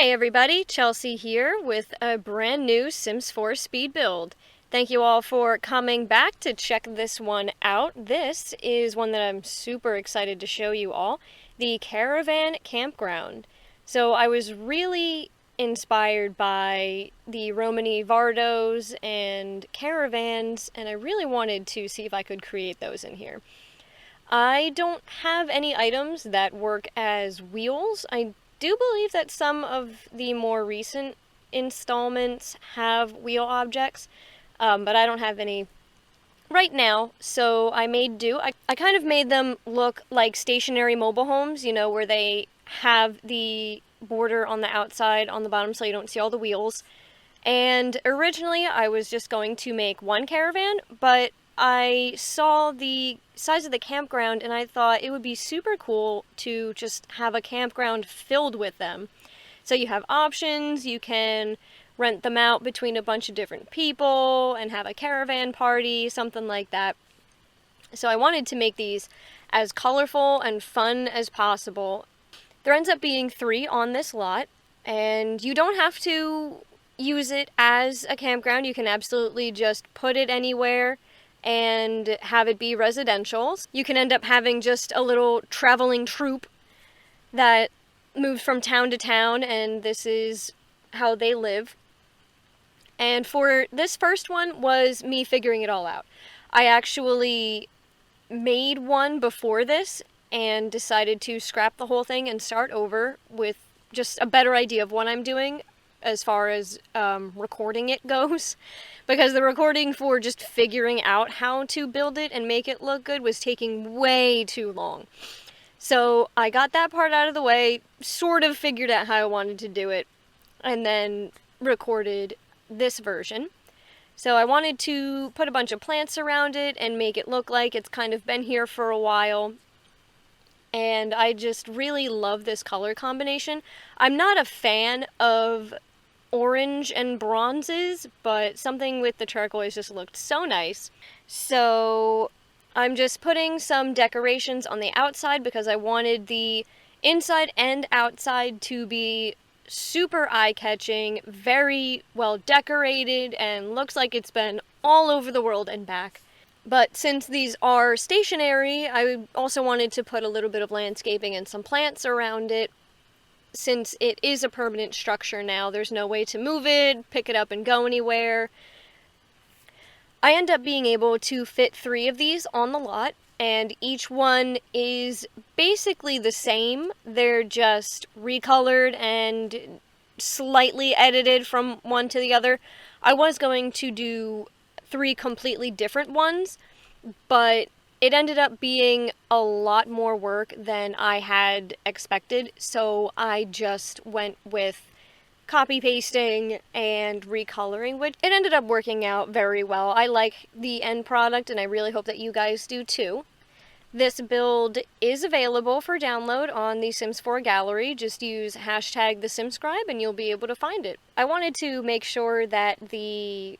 Hey everybody, Chelsea here with a brand new Sims 4 speed build. Thank you all for coming back to check this one out. This is one that I'm super excited to show you all, the Caravan Campground. So I was really inspired by the Romani Vardos and caravans, and I really wanted to see if I could create those in here. I don't have any items that work as wheels. I do believe that some of the more recent installments have wheel objects, but I don't have any right now, so I made do. I kind of made them look like stationary mobile homes, you know, where they have the border on the outside on the bottom so you don't see all the wheels. And originally I was just going to make one caravan, but I saw the size of the campground and I thought it would be super cool to just have a campground filled with them. So you have options, you can rent them out between a bunch of different people and have a caravan party, something like that. So I wanted to make these as colorful and fun as possible. There ends up being 3 on this lot, and you don't have to use it as a campground. You can absolutely just put it anywhere and have it be residential. You can end up having just a little traveling troupe that moves from town to town, and this is how they live. And for this first one was me figuring it all out. I actually made one before this and decided to scrap the whole thing and start over with just a better idea of what I'm doing as far as recording it goes, because the recording for just figuring out how to build it and make it look good was taking way too long. So I got that part out of the way, sort of figured out how I wanted to do it, and then recorded this version. So I wanted to put a bunch of plants around it and make it look like it's kind of been here for a while. And I just really love this color combination. I'm not a fan of orange and bronzes, but something with the turquoise just looked so nice. So I'm just putting some decorations on the outside because I wanted the inside and outside to be super eye-catching, very well decorated, and looks like it's been all over the world and back. But since these are stationary, I also wanted to put a little bit of landscaping and some plants around it. Since it is a permanent structure now, there's no way to move it, pick it up and go anywhere. I end up being able to fit 3 of these on the lot, and each one is basically the same. They're just recolored and slightly edited from one to the other. I was going to do 3 completely different ones, but it ended up being a lot more work than I had expected, so I just went with copy-pasting and recoloring, which it ended up working out very well. I like the end product, and I really hope that you guys do too. This build is available for download on the Sims 4 gallery. Just use hashtag #TheSimScribe and you'll be able to find it. I wanted to make sure that the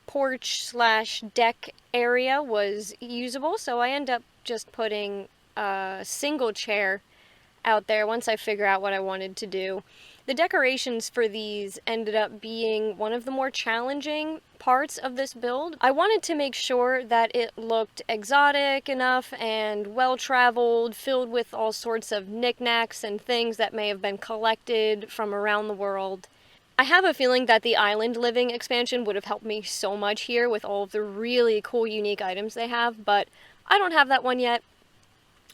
porch/deck area was usable, so I end up just putting a single chair out there once I figure out what I wanted to do. The decorations for these ended up being one of the more challenging parts of this build. I wanted to make sure that it looked exotic enough and well-traveled, filled with all sorts of knickknacks and things that may have been collected from around the world. I have a feeling that the island living expansion would have helped me so much here with all of the really cool, unique items they have, but I don't have that one yet.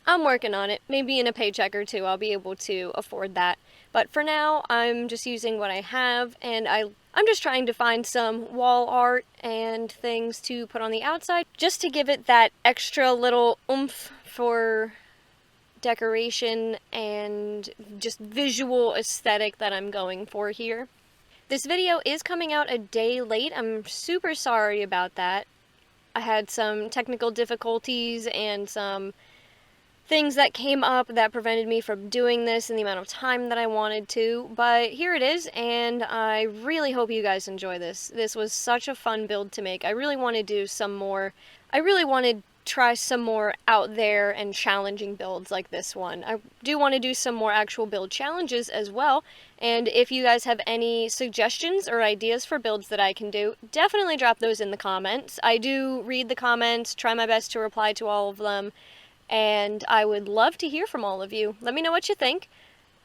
I'm working on it. Maybe in a paycheck or 2 I'll be able to afford that. But for now, I'm just using what I have, and I'm just trying to find some wall art and things to put on the outside, just to give it that extra little oomph for decoration and just visual aesthetic that I'm going for here. This video is coming out a day late. I'm super sorry about that. I had some technical difficulties and some things that came up that prevented me from doing this in the amount of time that I wanted to, but here it is, and I really hope you guys enjoy this. This was such a fun build to make. I really want to do some more. I really wanted try some more out there and challenging builds like this one. I do want to do some more actual build challenges as well, and if you guys have any suggestions or ideas for builds that I can do, definitely drop those in the comments. I do read the comments, try my best to reply to all of them, and I would love to hear from all of you. Let me know what you think.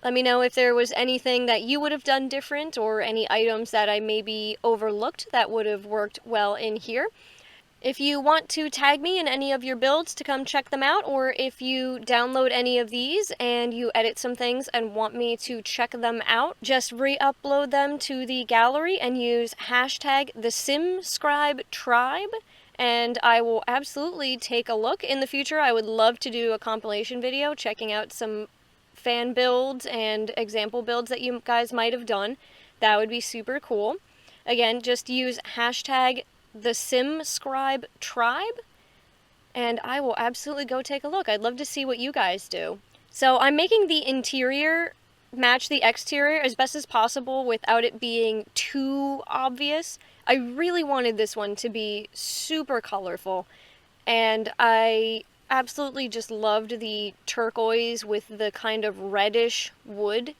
Let me know if there was anything that you would have done different or any items that I maybe overlooked that would have worked well in here. If you want to tag me in any of your builds to come check them out, or if you download any of these and you edit some things and want me to check them out, just re-upload them to the gallery and use hashtag #TheSimScribeTribe, and I will absolutely take a look. In the future, I would love to do a compilation video checking out some fan builds and example builds that you guys might have done. That would be super cool. Again, just use hashtag #TheSimScribeTribe, and I will absolutely go take a look. I'd love to see what you guys do. So I'm making the interior match the exterior as best as possible without it being too obvious. I really wanted this one to be super colorful, and I absolutely just loved the turquoise with the kind of reddish wood.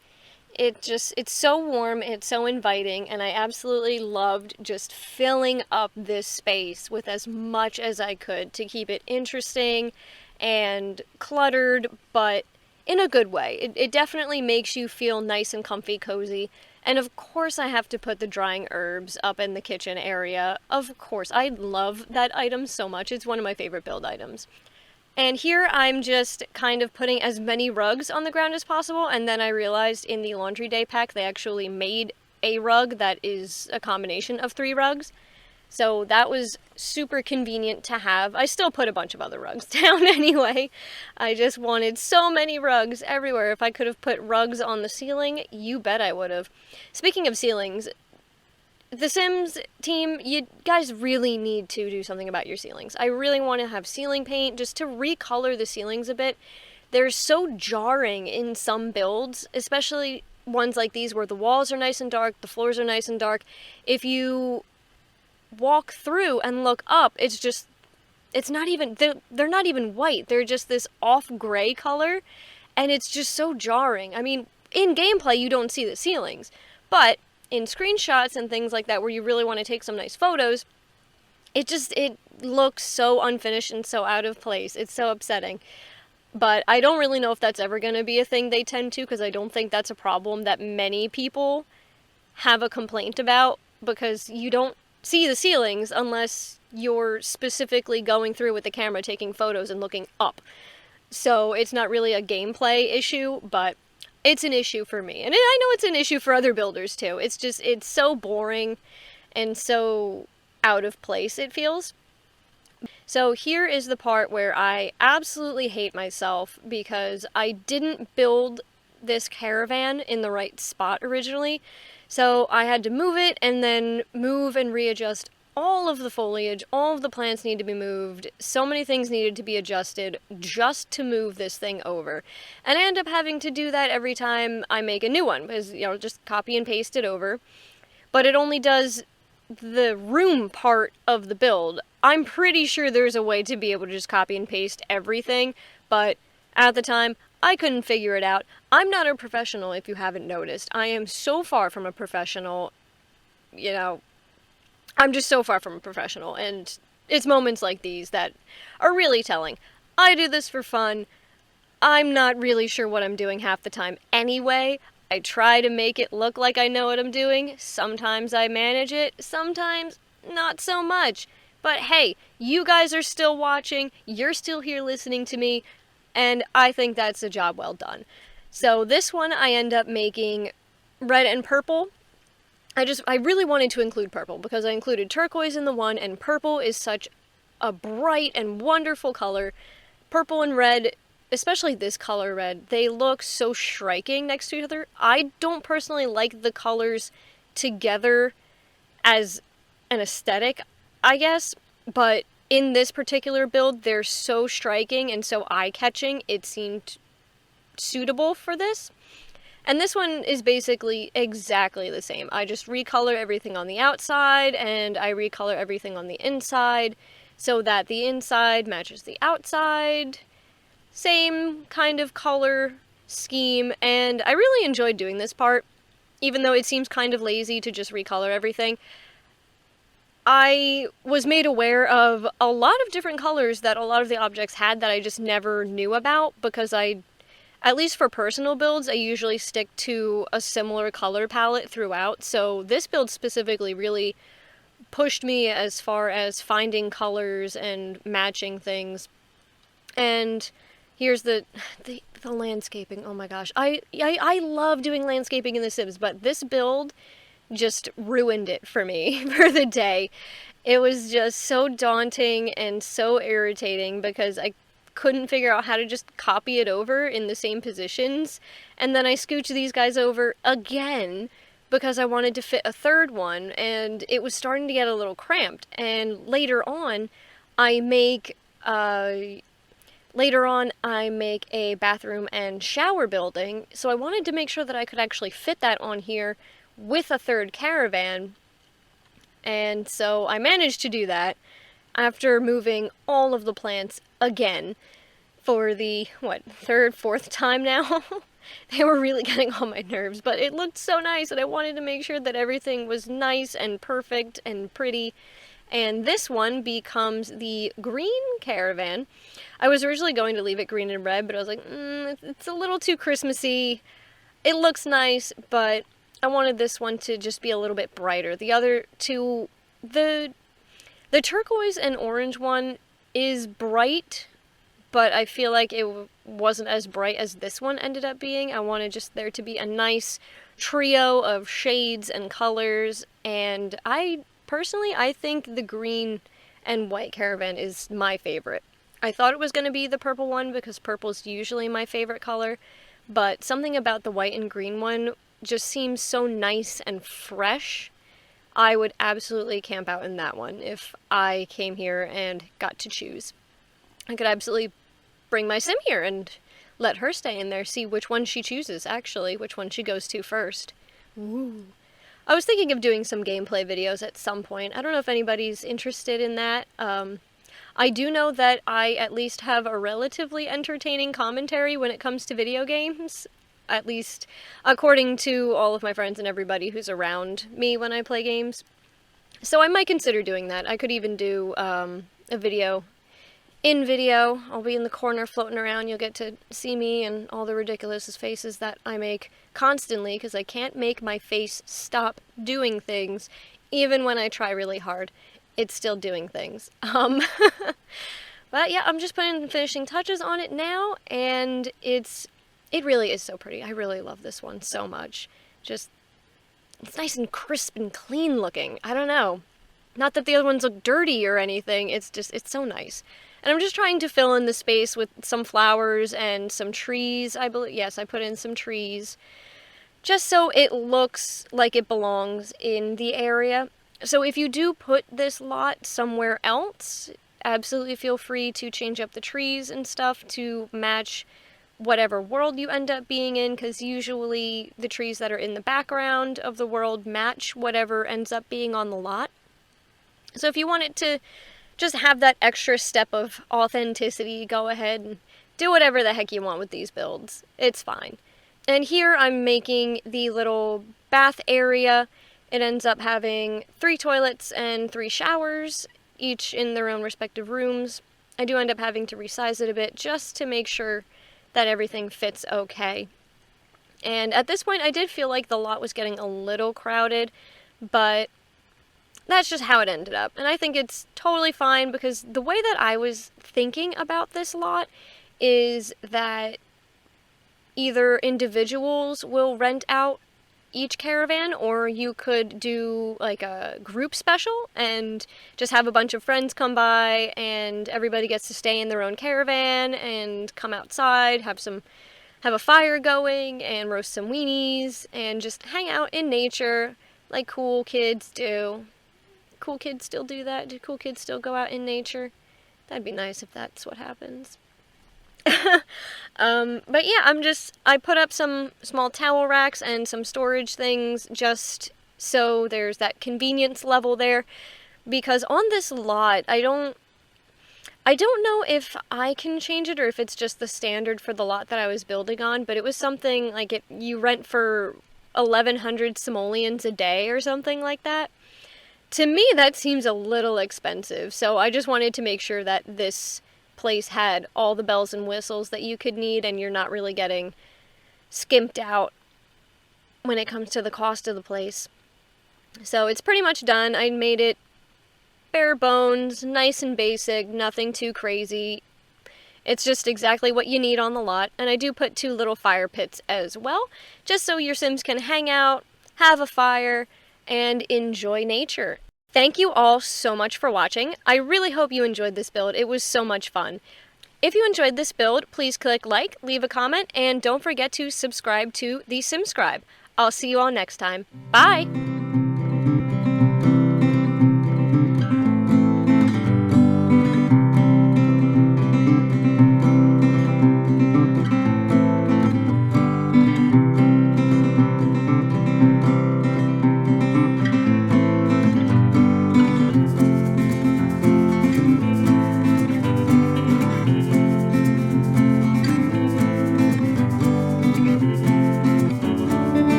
It's so warm, it's so inviting, and I absolutely loved just filling up this space with as much as I could to keep it interesting and cluttered, but in a good way. It definitely makes you feel nice and comfy, cozy. And of course I have to put the drying herbs up in the kitchen area. Of course, I love that item so much. It's one of my favorite build items. And here I'm just kind of putting as many rugs on the ground as possible, and then I realized in the laundry day pack they actually made a rug that is a combination of 3 rugs. So that was super convenient to have. I still put a bunch of other rugs down anyway. I just wanted so many rugs everywhere. If I could have put rugs on the ceiling, you bet I would have. Speaking of ceilings, The Sims team, you guys really need to do something about your ceilings. I really want to have ceiling paint just to recolor the ceilings a bit. They're so jarring in some builds, especially ones like these where the walls are nice and dark, the floors are nice and dark. If you walk through and look up, it's not even, they're not even white. They're just this off gray color, and it's just so jarring. I mean, in gameplay you don't see the ceilings, but in screenshots and things like that where you really want to take some nice photos, it looks so unfinished and so out of place. It's so upsetting. But I don't really know if that's ever going to be a thing they tend to, because I don't think that's a problem that many people have a complaint about, because you don't see the ceilings unless you're specifically going through with the camera taking photos and looking up. So it's not really a gameplay issue, but it's an issue for me. And I know it's an issue for other builders too. It's so boring and so out of place, it feels. So here is the part where I absolutely hate myself because I didn't build this caravan in the right spot originally. So I had to move it and then move and readjust all of the foliage. All of the plants need to be moved. So many things needed to be adjusted just to move this thing over. And I end up having to do that every time I make a new one, because, just copy and paste it over. But it only does the room part of the build. I'm pretty sure there's a way to be able to just copy and paste everything, but at the time, I couldn't figure it out. I'm not a professional, if you haven't noticed. I am so far from a professional, I'm just so far from a professional, and it's moments like these that are really telling. I do this for fun. I'm not really sure what I'm doing half the time anyway. I try to make it look like I know what I'm doing. Sometimes I manage it, sometimes not so much. But hey, you guys are still watching, you're still here listening to me, and I think that's a job well done. So this one I end up making red and purple. I really wanted to include purple because I included turquoise in the one, and purple is such a bright and wonderful color. Purple and red, especially this color red, they look so striking next to each other. I don't personally like the colors together as an aesthetic, I guess, but in this particular build, they're so striking and so eye-catching, it seemed suitable for this. And this one is basically exactly the same. I just recolor everything on the outside, and I recolor everything on the inside, so that the inside matches the outside. Same kind of color scheme, and I really enjoyed doing this part, even though it seems kind of lazy to just recolor everything. I was made aware of a lot of different colors that a lot of the objects had that I just never knew about, because at least for personal builds, I usually stick to a similar color palette throughout, so this build specifically really pushed me as far as finding colors and matching things. And here's the landscaping. Oh my gosh. I love doing landscaping in The Sims, but this build just ruined it for me for the day. It was just so daunting and so irritating because I couldn't figure out how to just copy it over in the same positions, and then I scooched these guys over again because I wanted to fit a third one, and it was starting to get a little cramped. And later on I make a bathroom and shower building, so I wanted to make sure that I could actually fit that on here with a third caravan, and so I managed to do that after moving all of the plants again for the, third, fourth time now? They were really getting on my nerves, but it looked so nice, and I wanted to make sure that everything was nice and perfect and pretty. And this one becomes the green caravan. I was originally going to leave it green and red, but I was like, it's a little too Christmassy. It looks nice, but I wanted this one to just be a little bit brighter. The other two, the turquoise and orange one is bright, but I feel like it wasn't as bright as this one ended up being. I wanted just there to be a nice trio of shades and colors, and I think the green and white caravan is my favorite. I thought it was going to be the purple one because purple's usually my favorite color, but something about the white and green one just seems so nice and fresh. I would absolutely camp out in that one if I came here and got to choose. I could absolutely bring my sim here and let her stay in there, see which one she chooses, actually, which one she goes to first. Ooh. I was thinking of doing some gameplay videos at some point. I don't know if anybody's interested in that. I do know that I at least have a relatively entertaining commentary when it comes to video games. At least according to all of my friends and everybody who's around me when I play games. So I might consider doing that. I could even do a video. In video, I'll be in the corner floating around. You'll get to see me and all the ridiculous faces that I make constantly, because I can't make my face stop doing things, even when I try really hard. It's still doing things. But yeah, I'm just putting the finishing touches on it now, and it really is so pretty. I really love this one so much. Just, it's nice and crisp and clean looking. I don't know. Not that the other ones look dirty or anything, it's so nice. And I'm just trying to fill in the space with some flowers and some trees, I believe. Yes, I put in some trees, just so it looks like it belongs in the area. So if you do put this lot somewhere else, absolutely feel free to change up the trees and stuff to match whatever world you end up being in, because usually the trees that are in the background of the world match whatever ends up being on the lot. So if you want it to just have that extra step of authenticity, go ahead and do whatever the heck you want with these builds. It's fine. And here I'm making the little bath area. It ends up having 3 toilets and 3 showers, each in their own respective rooms. I do end up having to resize it a bit just to make sure that everything fits okay. And at this point I did feel like the lot was getting a little crowded, but that's just how it ended up. And I think it's totally fine, because the way that I was thinking about this lot is that either individuals will rent out each caravan, or you could do like a group special and just have a bunch of friends come by and everybody gets to stay in their own caravan and come outside, have a fire going and roast some weenies and just hang out in nature like cool kids do. Cool kids still do that? Do cool kids still go out in nature? That'd be nice if that's what happens. But yeah, I put up some small towel racks and some storage things just so there's that convenience level there, because on this lot, I don't I don't know if I can change it or if it's just the standard for the lot that I was building on, but it was something like you rent for 1,100 simoleons a day or something like that. To me, that seems a little expensive, so I just wanted to make sure that this place had all the bells and whistles that you could need and you're not really getting skimped out when it comes to the cost of the place. So it's pretty much done. I made it bare bones, nice and basic, nothing too crazy. It's just exactly what you need on the lot, and I do put 2 little fire pits as well, just so your Sims can hang out, have a fire, and enjoy nature. Thank you all so much for watching. I really hope you enjoyed this build. It was so much fun. If you enjoyed this build, please click like, leave a comment, and don't forget to subscribe to the SimScribe. I'll see you all next time. Bye!